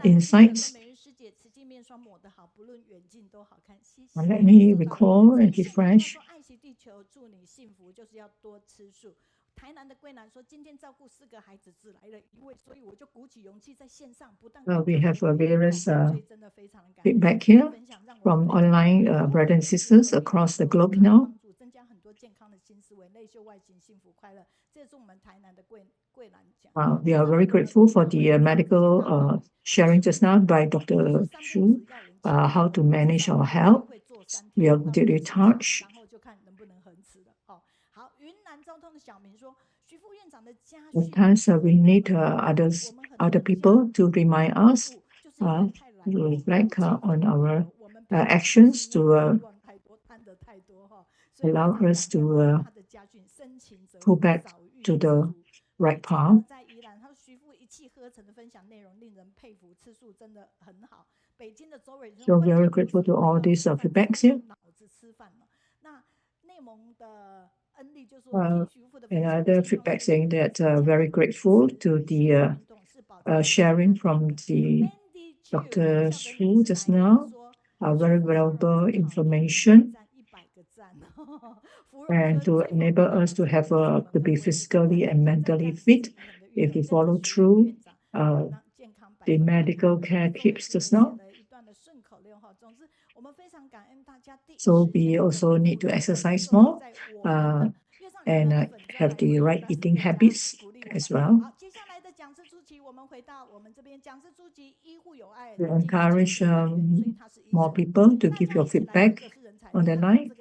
insights. Let me recall and refresh. We have various feedback here from online brothers and sisters across the globe now. We are very grateful for the medical sharing just now by Dr. Xu, how to manage our health. We are deeply touched. At times we need other people to remind us to reflect on our actions to allow us to go back to the right path. So we are grateful to all these feedbacks here. Another feedback saying that very grateful to the sharing from the Dr. Su just now, very valuable information, and to enable us to have to be physically and mentally fit if we follow through the medical care tips just now. So we also need to exercise more and have the right eating habits as well. We encourage more people to give your feedback on the line.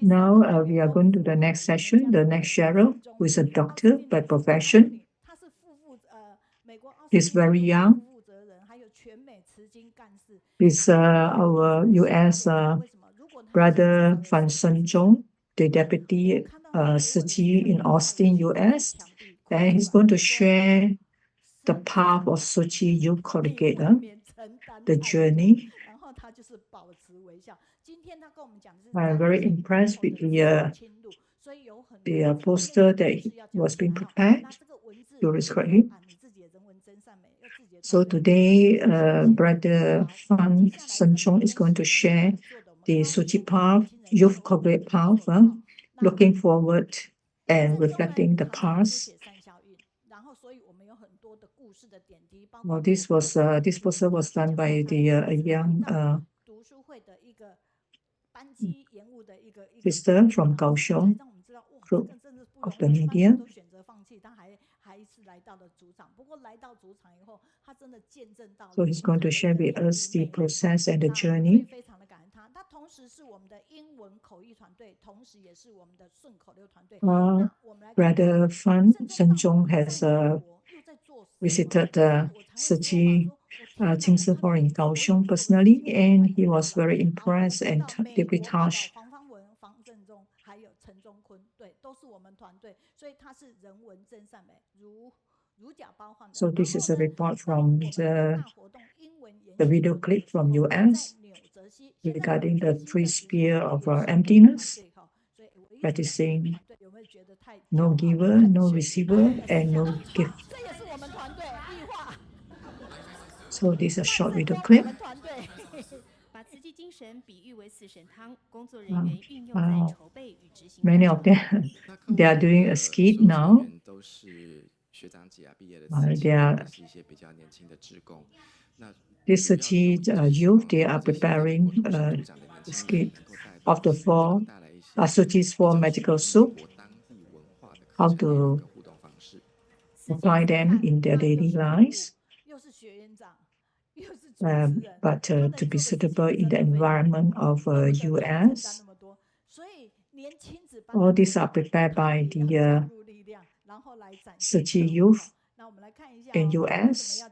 Now we are going to the next session. The next sharer, who is a doctor by profession. He's very young. He's our U.S. brother Fan Shengzong, the deputy city in Austin, U.S. And he's going to share the path of Tzu Chi Youth Collegiate, the journey. I'm very impressed with the poster that was being prepared to describe him. So today, Brother Fan Shengzong is going to share the Tzu Chi path, Youth Collegiate path, looking forward and reflecting the past. Well, this poster was done by the young sister from Kaohsiung group of the media. So he's going to share with us the process and the journey. Brother Fan Shengzong has visited Tzu Chi Jingsi Hall in Kaohsiung personally, and he was very impressed and deeply touched. So this is a report from the video clip from US regarding the three spheres of emptiness, practicing no giver, no receiver, and no gift. So this is a short video clip. Many of them, they are doing a skit now. This Tzu Chi youth, they are preparing the skit of the Tzu Chi's 4 magical soup, how to apply them in their daily lives, but to be suitable in the environment of US. All these are prepared by the Tzu Chi youth in US.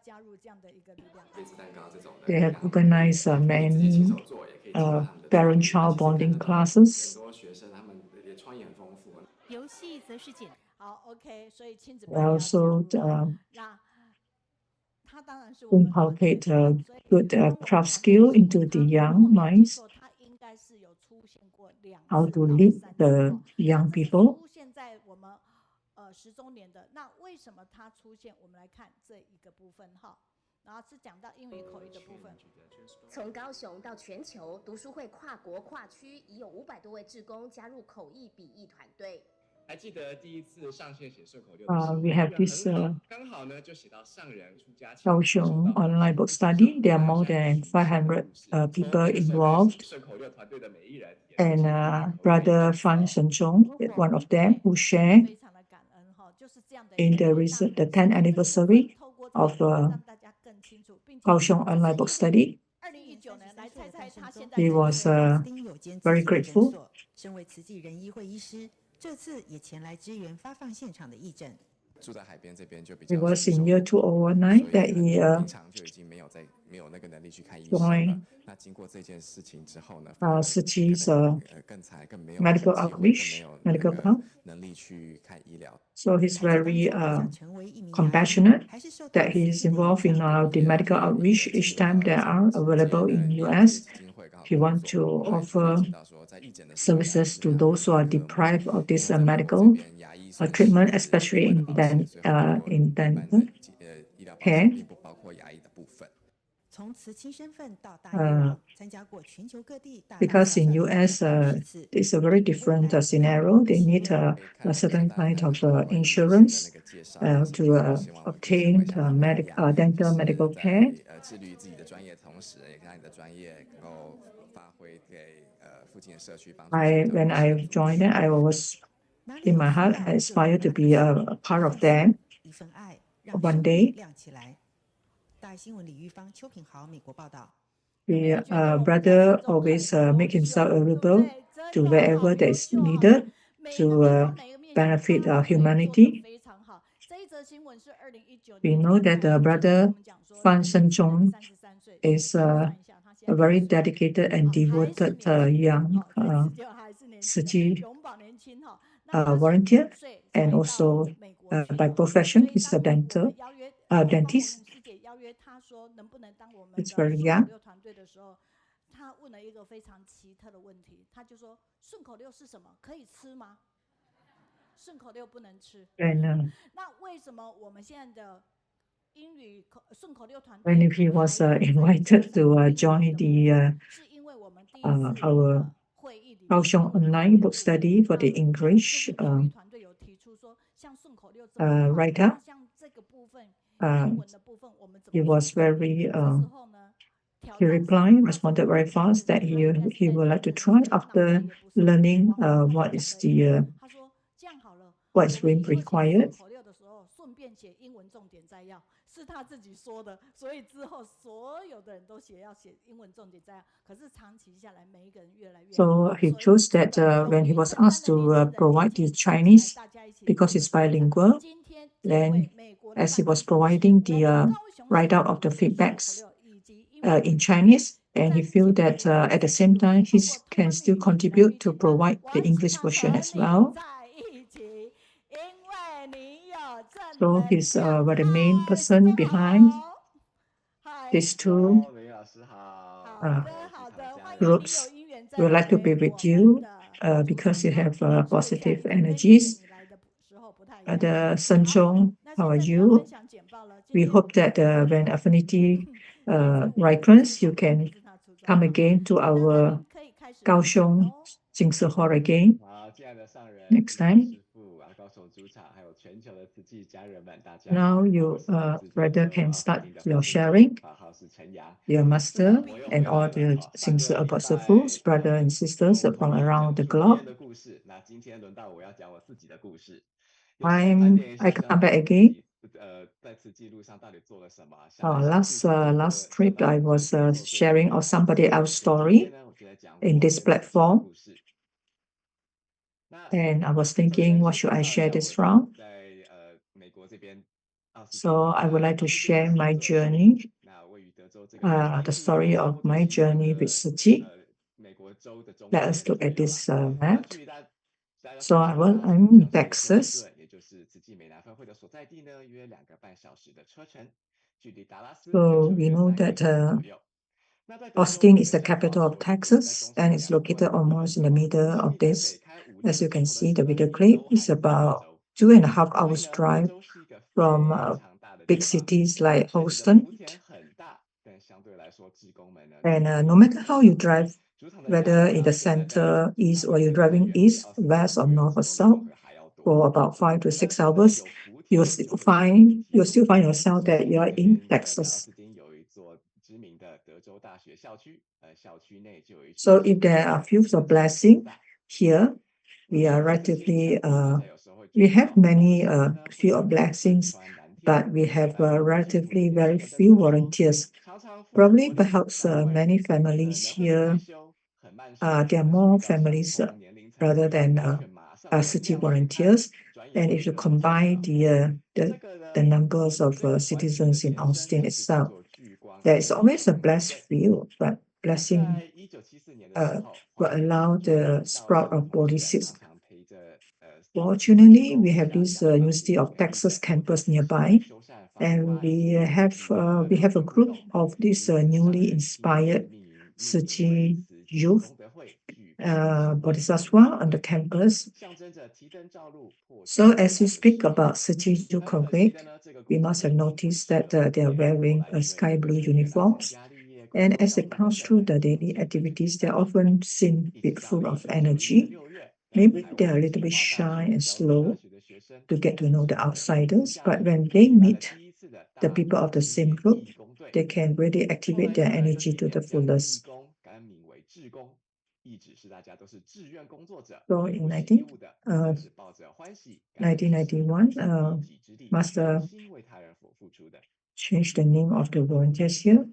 They have organized many parent-child bonding classes. They also inculcate good craft skill into the young minds, how to lead the young people. 从高雄到全球，读书会跨国跨区，已有500多位志工加入口译笔译团队。还记得第一次上线写顺口溜的时候， we have this 刚好呢就写到上人出家前， Kaohsiung online book study. There are more than 500 people involved. 顺口溜团队的每一人， And Brother Fan Shengzong is one of them who shared in the 10th anniversary of Kaohsiung online book study. He was very grateful. 身为慈济仁医会医师，这次也前来支援发放现场的义诊。住在海边这边就比 It 较 was 轻 in 松， year 2019 that he 平常就已经没有那个能力去看医生了。 joined 那经过这件事情之后呢， Tzu Chi's 更没有 medical 机会， outreach, 更没有 medical club. 能力去看医疗。 So he's 孩子当 very 初想成为一名牙医， compassionate 还是受到 that he is 慈济的影 involved in 响。 the medical outreach each time they are available in US. He wants to offer services to those who are deprived of this medical treatment, especially in dental care. 并不包括牙医的部分。 从慈亲身份到大医王，参加过全球各地大大小 Because 小 in 的 US, 480次。 it's a very different scenario. They need a certain kind of insurance to obtain dental medical care. 致力于自己的专业，同时也让你的专业能够发挥给附近的社区帮助。 When I joined them, I was in my heart I aspire to be a part of them 一份爱，让 one 生 day. 命亮起来。大新闻李玉芳、邱品豪，美国报道。 The brother always make himself available to wherever that is needed to benefit humanity. We know that brother Fan Shengzong is a very dedicated and devoted young Tzu Chi volunteer, and also by profession he's a dentist. It's very young. 他问了一个非常奇特的问题，他就说：“顺口溜是什么？可以吃吗？顺口溜不能吃。那为什么我们现在的英语顺口溜团队 when he was invited to join our Kaohsiung online book study for the English writer, he was very he responded very fast that he would like to try after learning what is really required. 顺便写英文重点摘要，是他自己说的，所以之后所有的人都要写英文重点摘要。可是长期下来，每一个人越来越 So he chose that when he was asked to provide the Chinese, because it's bilingual, then as he was providing the write-out of the feedbacks in Chinese, and he felt that at the same time he can still contribute to provide the English version as well. So he's the main person behind these two groups. We would like to be with you because you have positive energies. The Shengzong, how are you? We hope that when affinity ripens, you can come again to our Kaohsiung Jingsi Hall again next time. Now you brother can start your sharing. Your master and all the Jingsi apostles, brothers and sisters from around the globe. I come back again. Last trip I was sharing of somebody else's story in this platform, and I was thinking, what should I share this from? So I would like to share my journey, the story of my journey with Tzu Chi. Let us look at this map. So I'm in Texas. So we know that Austin is the capital of Texas, and it's located almost in the middle of this. As you can see, the video clip is about 2.5 hours drive from big cities like Houston. And no matter how you drive, whether in the center, east, or you're driving east, west, or north or south, for about 5 to 6 hours, you'll still find yourself that you're in Texas. So if there are few of blessing here, we are relatively we have many few of blessings, but we have relatively very few volunteers. Probably perhaps many families here, there are more families rather than city volunteers. And if you combine the numbers of citizens in Austin itself, there is always a blessed field, but blessing will allow the sprout of policies. Fortunately, we have this University of Texas campus nearby, and we have a group of this newly inspired city youth bodhisattva on the campus. So as we speak about city youth congregate, we must have noticed that they are wearing sky blue uniforms. And as they pass through the daily activities, they're often seen full of energy. Maybe they're a little bit shy and slow to get to know the outsiders, but when they meet the people of the same group, they can really activate their energy to the fullest. So in 1991, Master changed the name of the volunteers here,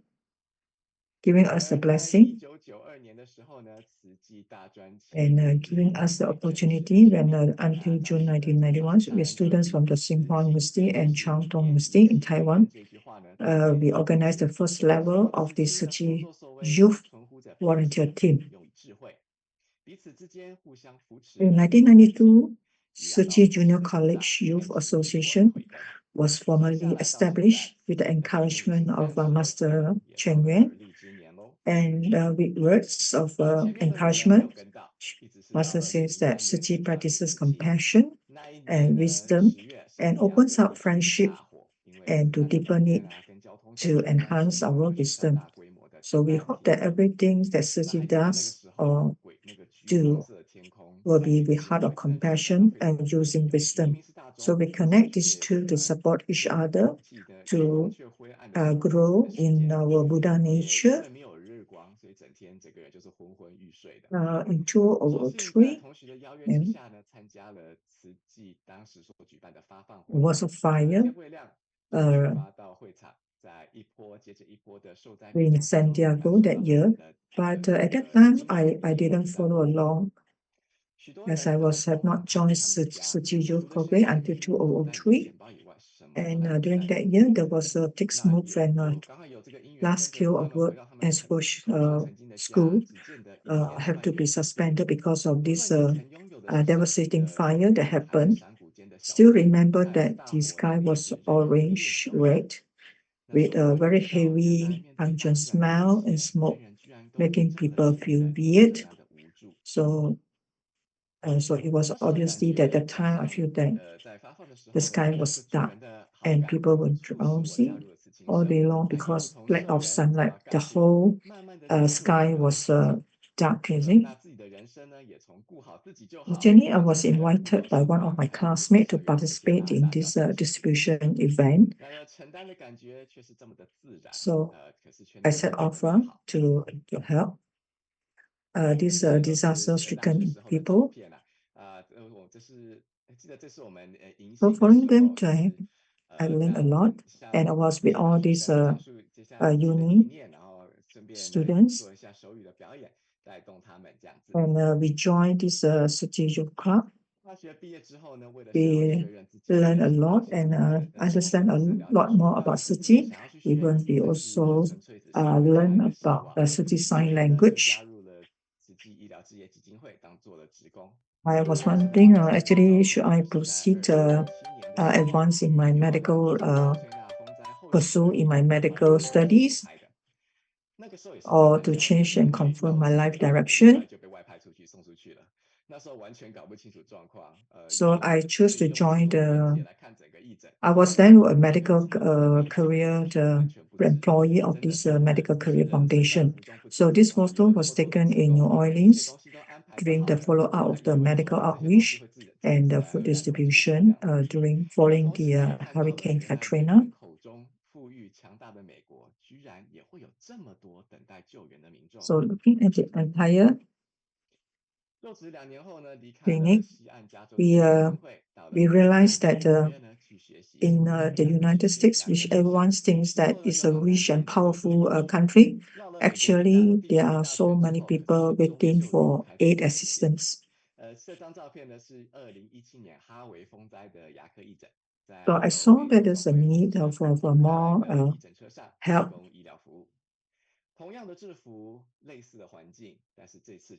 giving us a blessing and giving us the opportunity when until June 1991, with students from the Tsinghua University and Changdong University in Taiwan, we organized the first level of the city youth volunteer team. In 1992, Tzu Junior College Youth Association was formally established with the encouragement of Master Chen Yuan. And with words of encouragement, Master says that Tzu practices compassion and wisdom and opens up friendship and to deepen it to enhance our wisdom. So we hope that everything that Tzu does or do will be with heart of compassion and using wisdom. So we connect these two to support each other to grow in our Buddha nature. In 2003, was a fire in San Diego that year. But at that time, I didn't follow along as I have not joined Tzu Youth Program until 2003. And during that year, there was a thick smoke and large scale of work as for school have to be suspended because of this devastating fire that happened. Still remember that the sky was orange red with a very heavy pungent smell and smoke, making people feel weird. So it was obviously that at the time I feel that the sky was dark and people were drowsy all day long because lack of sunlight. The whole sky was dark, Jenny, I was invited by one of my classmates to participate in this distribution event. So I set off to help these disaster-stricken people. So following them, I learned a lot, and I was with all these uni students, and we joined this strategic club. We learn a lot and understand a lot more about Tzu. Even we also learn about the Tzu sign language. I was wondering, actually, should I proceed advance in my medical pursue in my medical studies, or to change and confirm my life direction? So I chose to join I was then a medical career employee of this medical career foundation. So this photo was taken in New Orleans during the follow-up of the medical outreach and the food distribution during following the Hurricane Katrina. So looking at the entire clinic, we realized that in the United States, which everyone thinks that is a rich and powerful country, actually there are so many people waiting for aid assistance. So I saw that there's a need for more help.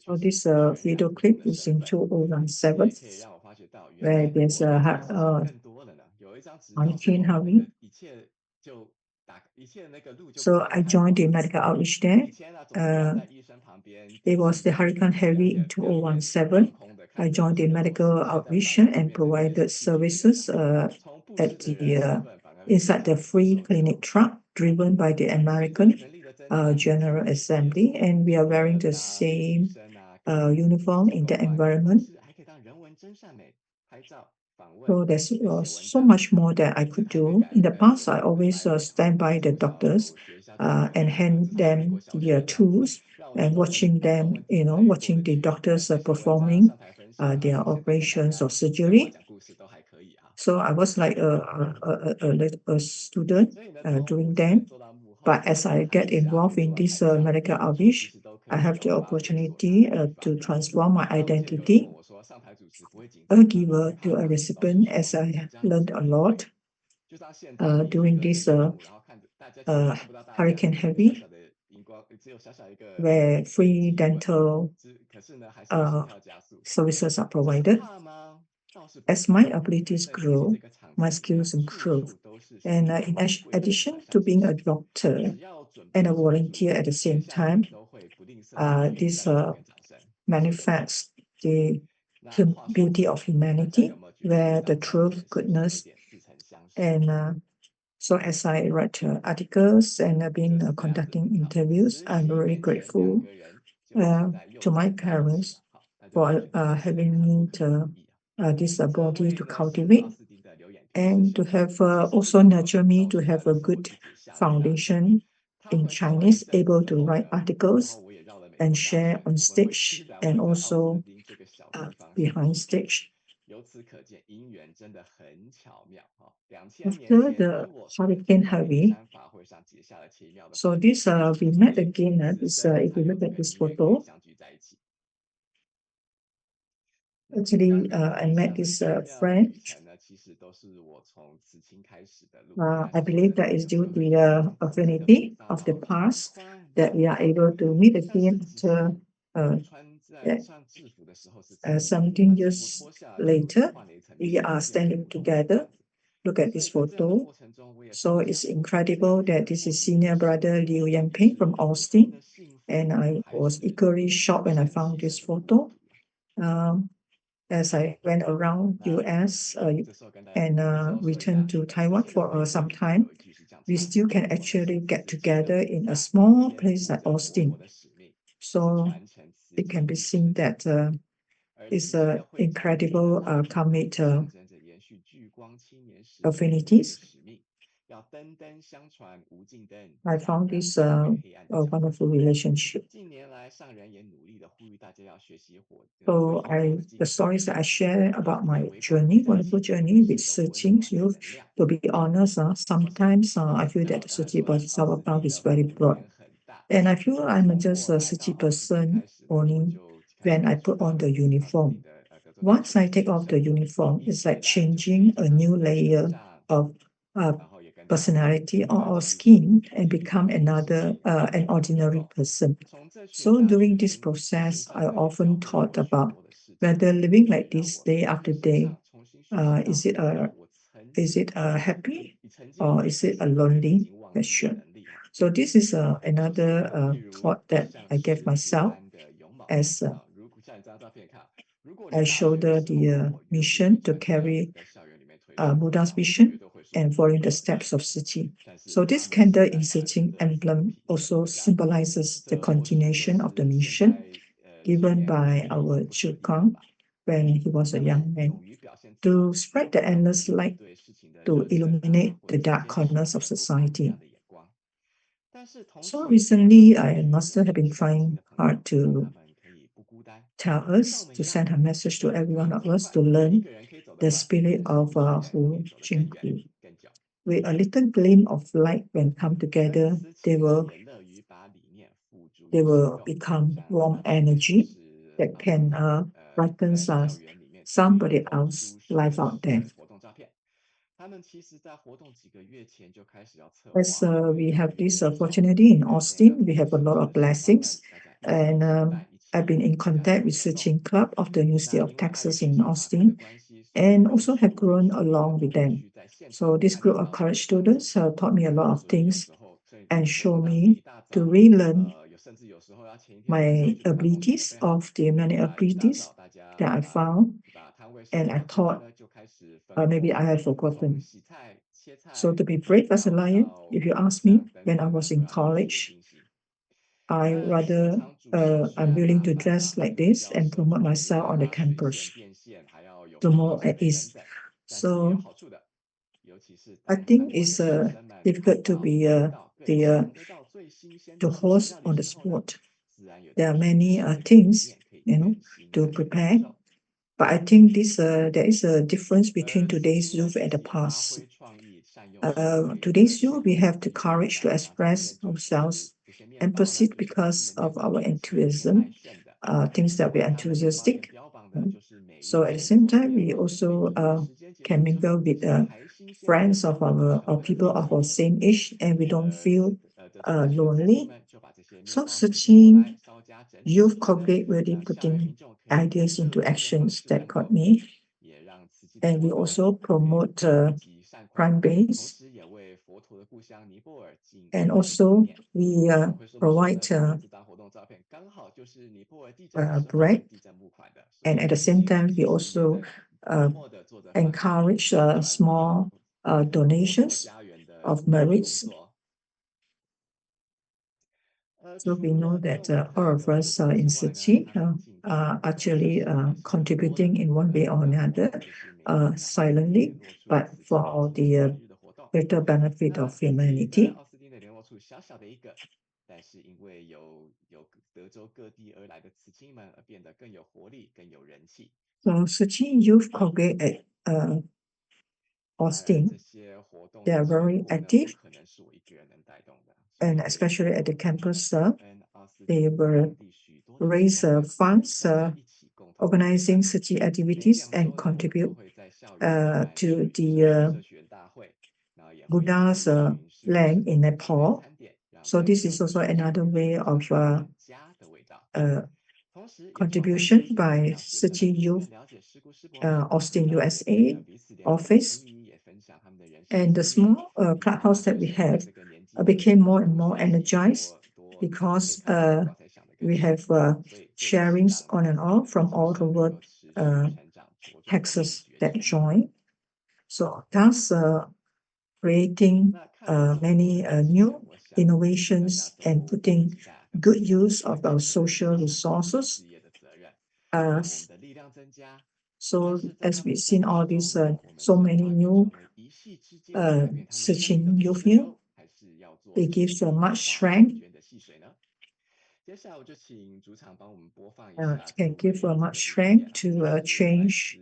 So this video clip is in 2017, where there's a Hurricane Harvey. So I joined the medical outreach there. It was the Hurricane Harvey in 2017. I joined the medical outreach and provided services at the inside the free clinic truck driven by the American General Assembly, and we are wearing the same uniform in the environment. So there's so much more that I could do. In the past, I always stand by the doctors and hand them the tools and watching them, watching the doctors performing their operations or surgery. So I was like a student during then. But as I get involved in this medical outreach, I have the opportunity to transform my identity, a giver to a recipient, as I learned a lot during this Hurricane Heavy, where free dental services are provided. As my abilities grow, my skills improve. And in addition to being a doctor and a volunteer at the same time, this manifests the beauty of humanity, where the truth, goodness, and so as I write articles and I've been conducting interviews, I'm very grateful to my parents for having me this body to cultivate and to have also nurture me to have a good foundation in Chinese, able to write articles and share on stage and also behind stage. After the Hurricane Harvey, so this we met again. If you look at this photo, actually I met this friend. I believe that is due to the affinity of the past that we are able to meet again after 17 years later. We are standing together. Look at this photo. So it's incredible that this is senior brother Liu Yanping from Austin. And I was equally shocked when I found this photo. As I went around US and returned to Taiwan for some time, we still can actually get together in a small place like Austin. So it can be seen that it's incredible commit affinities. I found this a wonderful relationship. So the stories that I share about my journey, wonderful journey with searching, to be honest, sometimes I feel that the Suchi Bodhisattva path is very broad. And I feel I'm just a Suchi person only when I put on the uniform. Once I take off the uniform, it's like changing a new layer of personality or skin and become an ordinary person. So during this process, I often thought about whether living like this day after day, is it a happy or is it a lonely question? So this is another thought that I gave myself as shoulder the mission to carry Buddha's vision and following the steps of Siqi. So this candle in Siqi emblem also symbolizes the continuation of the mission given by our Chu Kang when he was a young man to spread the endless light to illuminate the dark corners of society. So recently, Master have been trying hard to tell us, to send a message to every one of us to learn the spirit of Hu Jinghu. With a little gleam of light when come together, they will become warm energy that can brighten us, somebody else's life out there. As we have this opportunity in Austin, we have a lot of blessings. And I've been in contact with Searching Club of the University of Texas in Austin and also have grown along with them. So this group of college students taught me a lot of things and show me to relearn my abilities of the many abilities that I found and I thought maybe I have forgotten. So to be brave as a lion, if you ask me, when I was in college, I'm willing to dress like this and promote myself on the campus to more at ease. So I think it's difficult to be the host on the spot. There are many things, to prepare. But I think there is a difference between today's youth and the past. Today's youth, we have the courage to express ourselves and proceed because of our enthusiasm, things that we're enthusiastic. So at the same time, we also can mingle with friends of our or people of our same age, and we don't feel lonely. So searching youth congregate really putting ideas into actions that got me. And we also promote crime base. And also we provide bread. And at the same time, we also encourage small donations of merits. So we know that all of us in Siqi are actually contributing in one way or another, silently, but for the greater benefit of humanity. So Siqi Youth Congregate at Austin, they are very active, and especially at the campus, they will raise funds, organizing such activities, and contribute to the Buddha's land in Nepal. So this is also another way of contribution by Siqi Youth Austin, USA office. And the small clubhouse that we have became more and more energized because we have sharings on and off from all over Texas that join. So thus creating many new innovations and putting good use of our social resources. So as we've seen all these so many new searching youth here, it gives much strength. Can give much strength to change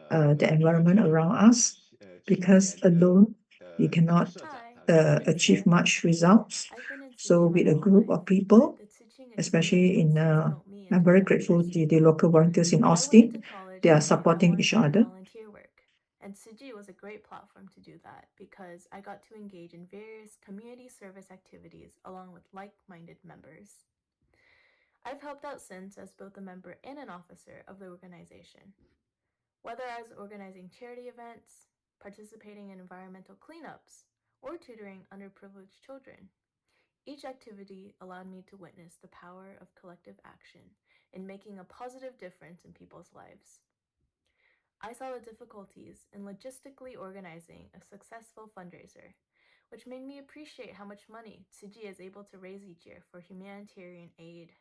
the environment around us, because alone we cannot achieve much results. So with a group of people, especially in I'm very grateful to the local volunteers in Austin. They are supporting each other. Volunteer work. And Tsuji was a great platform to do that because I got to engage in various community service activities along with like-minded members. I've helped out since as both a member and an officer of the organization. Whether I was organizing charity events, participating in environmental cleanups, or tutoring underprivileged children, each activity allowed me to witness the power of collective action in making a positive difference in people's lives. I saw the difficulties in logistically organizing a successful fundraiser, which made me appreciate how much money Tsuji is able to raise each year for humanitarian aid.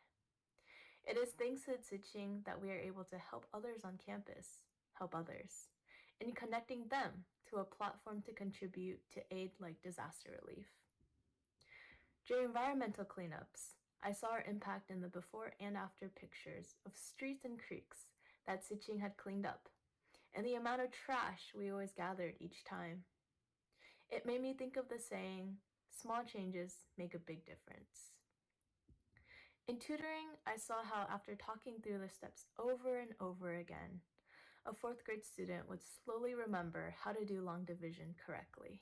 It is thanks to Tsuching that we are able to help others on campus, help others, and connecting them to a platform to contribute to aid like disaster relief. During environmental cleanups, I saw our impact in the before and after pictures of streets and creeks that Tsuching had cleaned up, and the amount of trash we always gathered each time. It made me think of the saying, small changes make a big difference. In tutoring, I saw how after talking through the steps over and over again, a 4th grade student would slowly remember how to do long division correctly.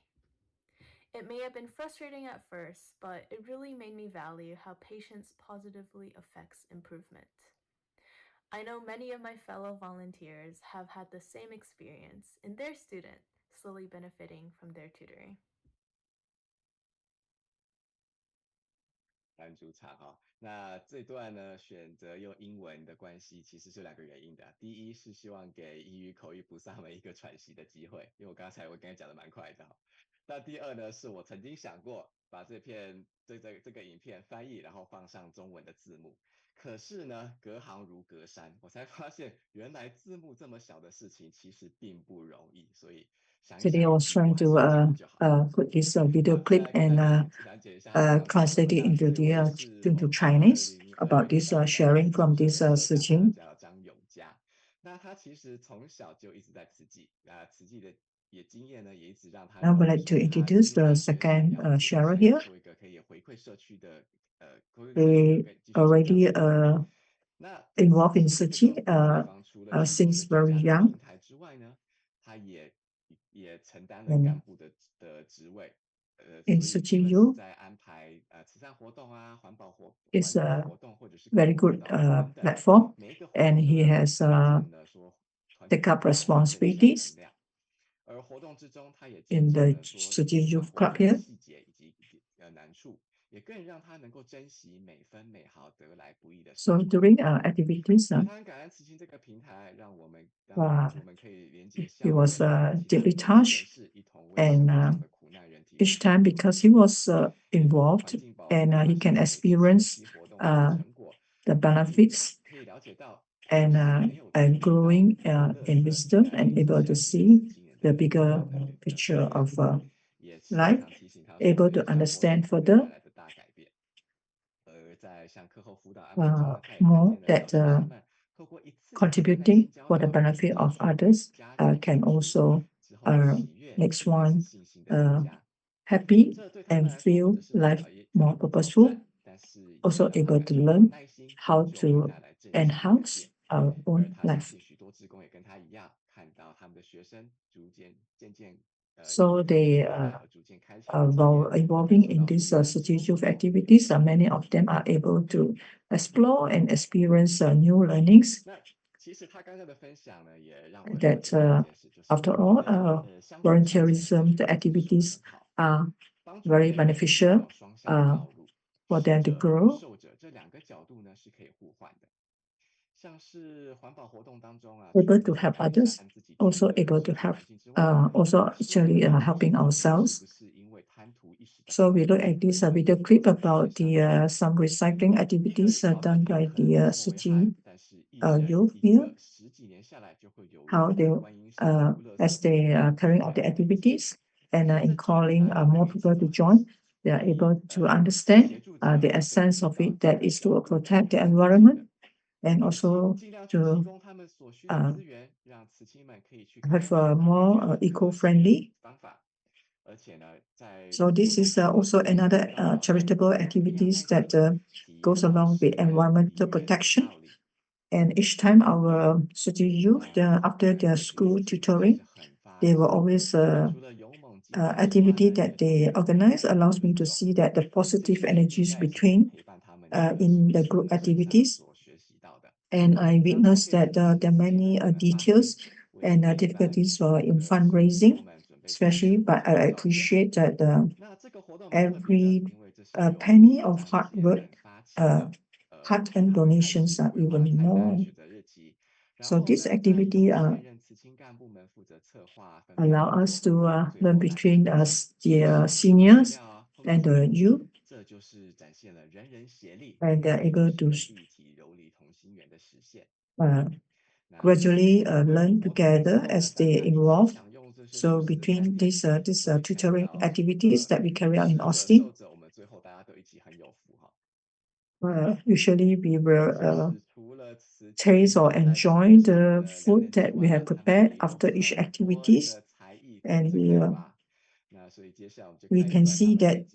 It may have been frustrating at first, but it really made me value how patience positively affects improvement. I know many of my fellow volunteers have had the same experience in their student slowly benefiting from their tutoring. 男主场哈、那这段呢选择用英文的关系，其实是两个原因的。第一是希望给英语口语菩萨们一个喘息的机会，因为我刚才讲的蛮快的哈。那第二呢，是我曾经想过把这个影片翻译，然后放上中文的字幕。可是呢，隔行如隔山，我才发现原来字幕这么小的事情其实并不容易，所以想一 Today I 想， was 字幕 trying 还是 to 用英文就好。put this video 好， clip 那 and 跟大家讲解一下刚刚 translate it 那 into 这位 into 是我们 Chinese about 2022 this 年 sharing 担任 from 慈济 this 的社长，他 Siqing. 叫张永嘉。那他其实从小就一直在慈济，慈济的经验呢，也一直让他 I would 认为 like to 说他进 introduce 入大 the 学想 second 要做 sharer 想 here. 要做一个可以回馈社区的回馈社区 They 跟继续成长 already 的。那在 involved in 慈济 Siqing 这个地方，除了许多的 since 居家 very 的 young. 平台之外呢，他也承担了干部的职位。In 所以不 Siqing 论是 U 在安排慈善活动啊、环保活 is a 活动，或者是 very 课后辅 good 导等等， platform, 每一个活 and 动都 he 让他 has 看见了说团体 take 合 up 作正向 responsibilities 能量。而活动之中，他也 in 见 the 证了说 Siqing 慈善 Youth 活 Club 动的 here. 细节以及难处，也更让他能够珍惜每分每毫得来不易的时 So 光。 during activities, 所以他很感恩慈心这个平台，让我们可以连接 he 校友， was 其他 deeply 非营利人 touched, 士，一同为社 and 会上的苦难人提供 each 帮 time 助。 because he was 环 involved 境保护 and 啊， he 社 can 会及学 experience 习活动的成果， the 可以 benefits 可以了解到， and 是很有意义 growing 到乐 in 色 wisdom 来 and 影 able 响 to 这个 see 慈济人 the 的 bigger 的 picture 发 of 展，也时 life, 常提醒他说， able 每 to 一场活 understand 动都可以 further 带来的大改变。而在像课后辅导安排中呢，他也看 more 见了 that 小学生们透过一次的耐 contributing 心教 for the 导， benefit 长 of 出了 others 家庭 can 主妇 also 之后的喜悦， makes 也开始 one 信心的增加。 happy 这对他们 and 来说，或者 feel 是我 life 也可 more 能不挑 purposeful, 战，但是也 also 让他 able 感 to 受到 learn 耐心 how 终究会 to 带来正向的改 enhance 变。 our 而 own 他相 life. 信许多志工也跟他一样，看到他们的学生渐渐因 So 为他们的 they 鼓励而逐渐开启了经验， involving 感受 in 到不 these 一样的 City 收 Youth 获。 activities, many of them are able to explore and experience new learnings 那其实他刚刚的分享呢，也让我了 that 解到一件事，就是 after all, 相辅相成的这 volunteerism, the 个关系是 activities 很好， are 帮助 very 别人是 beneficial 一条双向的道路， for 施 them to 者与 grow. 受者这两个角度呢是可以互换的。像是环保活动当中啊， Able 除 to 了 help 改 others, 善自己居 also 住的 able 生 to 活 help 环境之外， also 说出 actually 自己 helping 是 ourselves. 不是因为贪图一时的 So 好 we 处， look at this 而 video 影 clip 响了世 about 上 the some recycling 一个 activities 好的 done 点 by 可能 the 不那么危害， Siqing 但是一人 youth 一 here, 个10几年下来就会有 how 如 they 观音山的无垃圾 as 平 they 台 are 这 carrying 样 out 的 the 例子。 activities and 所以 in 这句 calling 也 more 可以 people 思 to 考成 join, 是 they are 以 able to 协 understand 助者 the 来 essence 辅 of 导 it 这 that 个 is 角 to 度 protect the 是可以 environment 的， and 以及 also 尽量去 to 提供他们所需的资源，让慈亲们可以去开 have 发他们 more 觉得可行的 eco-friendly. 方法。而且呢，在 So 活 this 动 is 之中 also 也可以 another 看到小孩 charitable 培养耐 activities 心， that 体验 goes 到 along 时 with 间 environmental 愉悦的 protection. 道理。 And each time our city youth, 那 after 感 their 觉这个 school 慈济真的 tutoring, 是很发 they will 心， always 除了勇猛精进之外 activity 呢， that 也 they 从 organize 他们 allows 的 me 互 to 动， see that the 这 positive 是我一 energies 再次 between 陪伴他们的 in the 10 group 年身上 activities. 所学习到的。 And I 常常 witnessed 可以 that 从 there are 慈济 many 们的发心， details 为 and 这一代 difficulties 这 in 个慈济志 fundraising, 工们准备下一 especially, 步 but 的 I 造就。 appreciate that 那这个活动蛮特别的， every 因为这是由 penny 学 of 长 hard 姐 work 们发起的 heart and donations are even more. So this activity allow us to learn between us, the seniors and the youth, and they're able to gradually learn together as they evolve. So between these tutoring activities that we carry out in Austin, usually we will taste or enjoy the food that we have prepared after each activities, and we can see that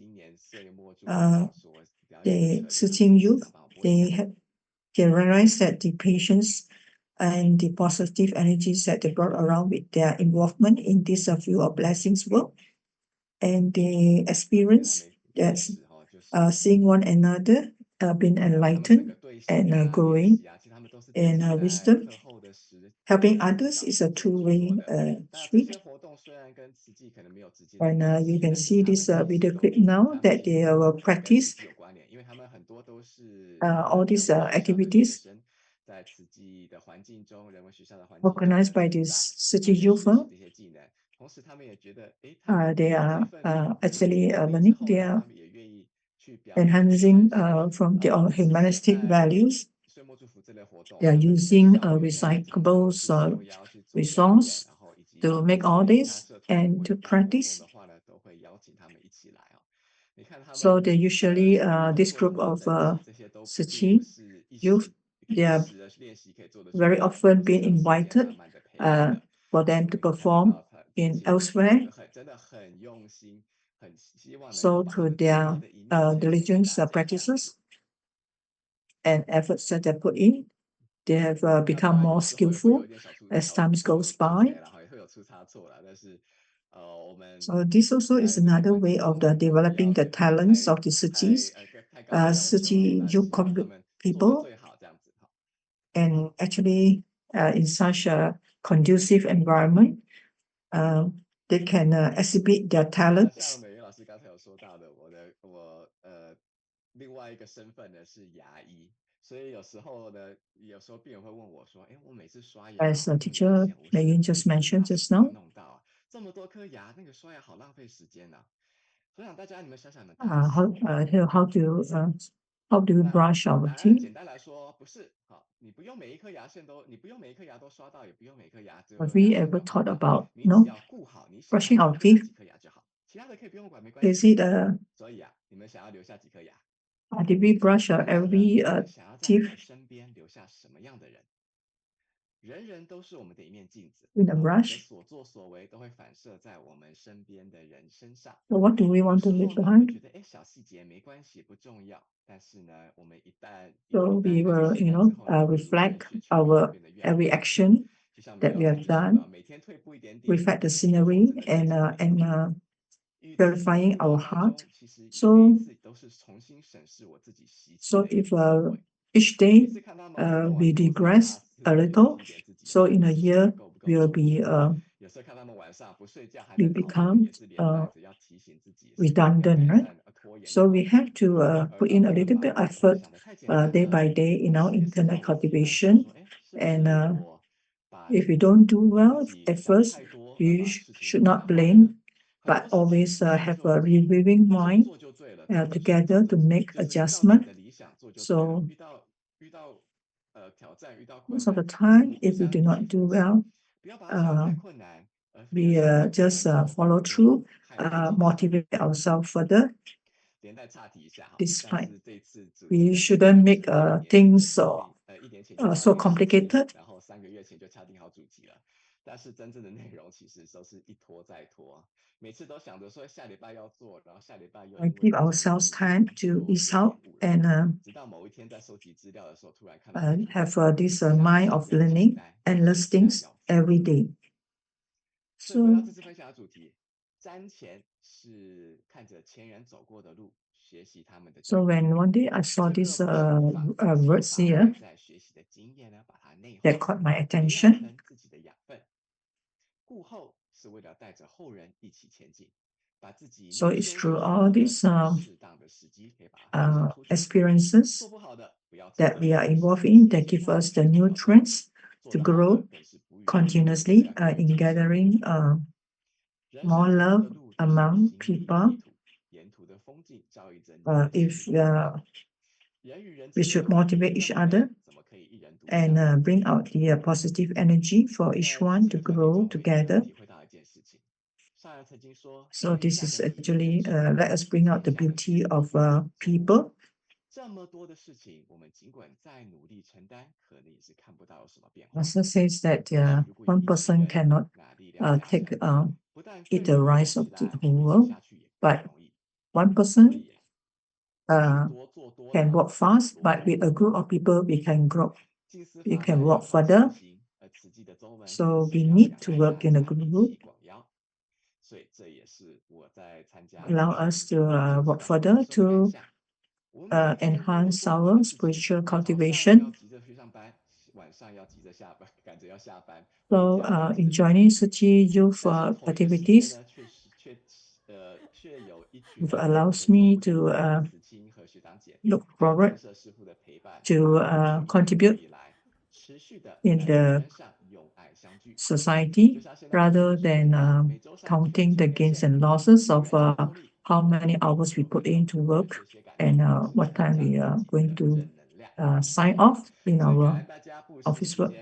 the Shengzong youth, they realize that the patients and the positive energies that they brought around with their involvement in this field of blessings work, and they experience that seeing one another being enlightened and growing in wisdom. Helping others is a two-way street. And you can see this video clip now that they will practice all these activities organized by this city youth. They are actually learning, they are enhancing from their humanistic values. They are using recyclable resource to make all this and to practice. So they usually, this group of Siqi youth, they are very often being invited for them to perform in elsewhere. So through their diligence practices and efforts that they put in, they have become more skillful as time goes by. So this also is another way of developing the talents of the Siqis, Siqi youth people, and actually in such a conducive environment, they can exhibit their talents. 所以有时候呢，有时候病人会问我说：“哎，我每次刷牙， As teacher Megan just mentioned just now, 弄到这么多颗牙，那个刷牙好浪费时间呐。”所以想大家你们想想呢，how do you brush our teeth? 简单来说，不是好，你不用每一颗牙线都，你不用每一颗牙都刷到，也不用每颗牙只有。Have we ever thought about brushing our teeth? 几颗牙就好，其他的可以不用管，没关系。Is it所以啊，你们想要留下几颗牙？ Did we brush every teeth? 身边留下什么样的人？人人都是我们的一面镜子， with a brush. 所作所为都会反射在我们身边的人身上。So what do we want to leave behind? 觉得哎，小细节没关系，不重要。但是呢，我们一旦 So we will, reflect our every action that we have done, reflect the scenery and purifying our heart. So if each day we digress a little, so in a year we'll be we become redundant, right? So we have to put in a little bit of effort day by day in our internal cultivation, and if we don't do well at first, we should not blame, but always have a reviewing mind together to make adjustment. So most of the time, if we do not do well, we just follow through, motivate ourselves further. Despite we shouldn't make things so complicated. 但是真正的内容其实都是一拖再拖，每次都想着说下礼拜要做，然后下礼拜又 give ourselves time to ease out and 直到某一天在收集资料的时候，突然看到 have this mind of learning and learn things every day. 所以回到这次分享的主题，瞻前是看着前人走过的路，学习他们的。So when one day I saw this words here that caught my attention. 顾后是为了带着后人一起前进， So it's through all these experiences that we are involved in that give us the nutrients to grow continuously in gathering more love among people. If we should motivate each other and bring out the positive energy for each one to grow together. So this is actually let us bring out the beauty of people. Master says that one person cannot eat the rice of the whole world, but one person can walk fast, but with a group of people we can grow. We can walk further. So we need to work in a group. Allow us to work further to enhance our spiritual cultivation. So in joining such youth activities, it allows me to look forward to contribute in the society rather than counting the gains and losses of how many hours we put in to work and what time we are going to sign off in our office work.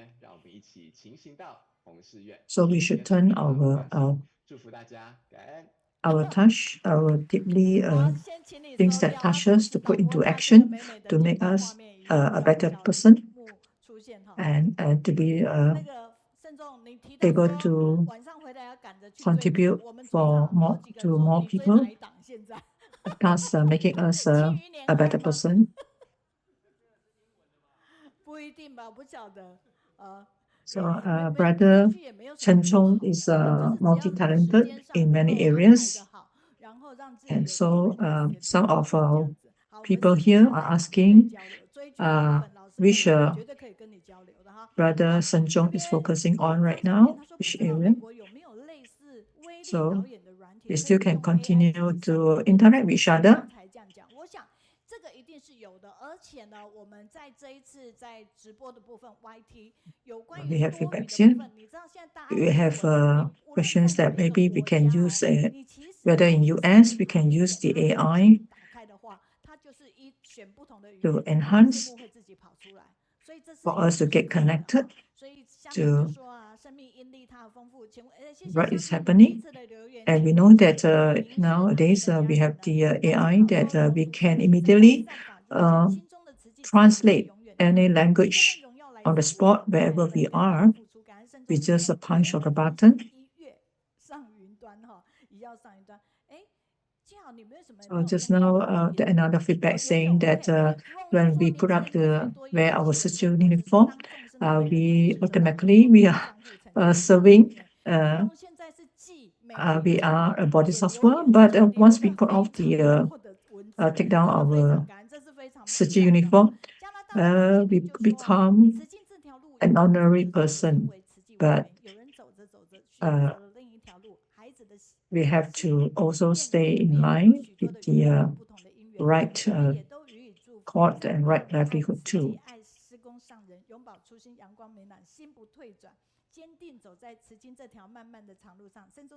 So we should turn our deeply things that touch us to put into action to make us a better person and to be able to contribute for more people, thus making us a better person. So Brother Shengzong is multi-talented in many areas. And so some of our people here are asking which Brother Shengzong is focusing on right now, which area. So we still can continue to interact with each other. We have feedbacks here. We have questions that maybe we can use, whether in US, we can use the AI to enhance for us to get connected to what is happening. And we know that nowadays we have the AI that we can immediately translate any language on the spot wherever we are with just a punch of a button. So just now another feedback saying that when we put up wear our social uniform, we are serving. We are a bodhisattva, but once we put off take down our Siji uniform, we become an honorary person. But we have to also stay in line with the right court and right livelihood too.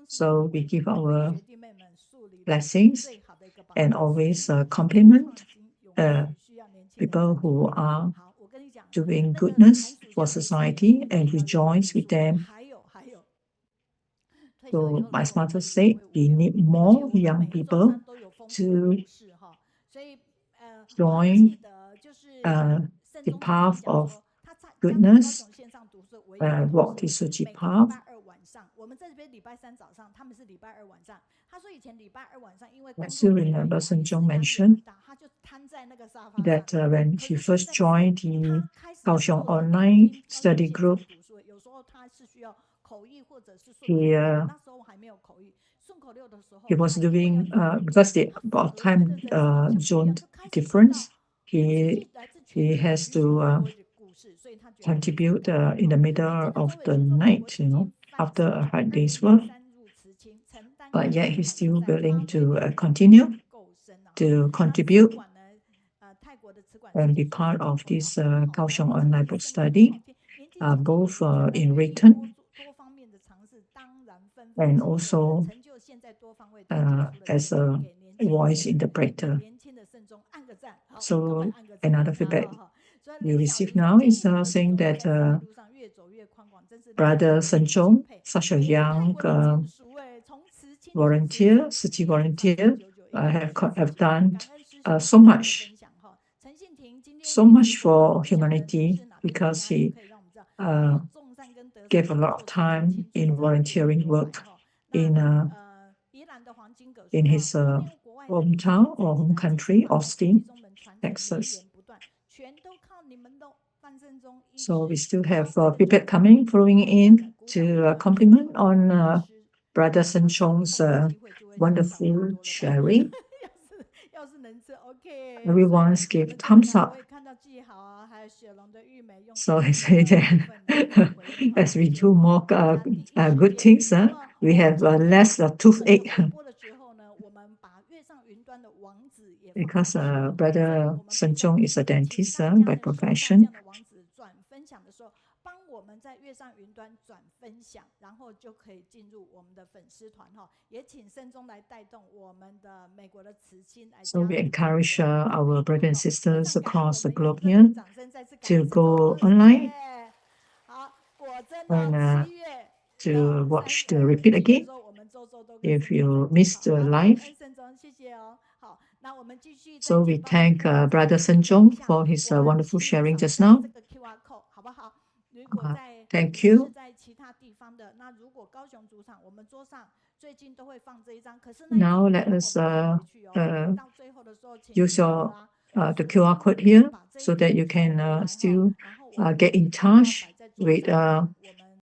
So we give our blessings and always compliment people who are doing goodness for society and rejoice with them. So my mother said we need more young people to join the path of goodness, walk the Suji path. I still remember Shengzong mentioned that when he first joined the Kaohsiung online study group, he was doing because the time zone difference, he has to contribute in the middle of the night, after a hard day's work. but yet he's still willing to continue to contribute and be part of this Kaohsiung online book study, both in written and also as a voice interpreter. So another feedback we receive now is saying that Brother Shengzong, such a young volunteer, Tzu volunteer, have done so much for humanity, because he gave a lot of time in volunteering work in his hometown or home country, Austin, Texas. So we still have people coming, flowing in to compliment on Brother Shengzong's wonderful sharing. Everyone's give thumbs up. So I say that as we do more good things, we have less toothache. Because Brother Shengzong is a dentist by profession. So we encourage our brothers and sisters across the globe here to go online and to watch the repeat again if you missed the live. So we thank Brother Shengzong for his wonderful sharing just now. Thank you. Now let us use the QR code here so that you can still get in touch with